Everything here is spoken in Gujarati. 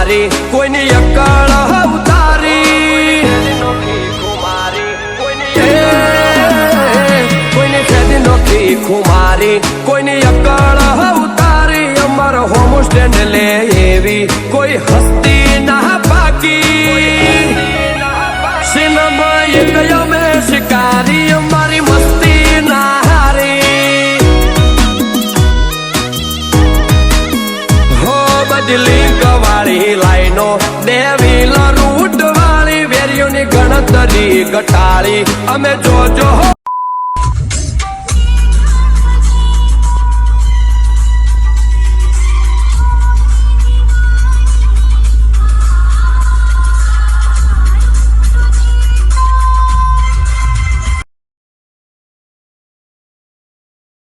ખુમારી કોઈની અક્કળ ઉતારી કોઈની ફેદી નોખી ખુમારી કોઈની અક્કળ ઉતારી અમાર હોમ સ્ટેન્ડ લે એવી કોઈ હસ્તી ના બાકી સિનેમા એક અમે શિકારી અમારી મસ્તી ના હારી હો બદલી કવાળી લાઈનો દેવી રૂટ વાળી વેરીઓની ગણતરી ઘટાડી અમે જોજો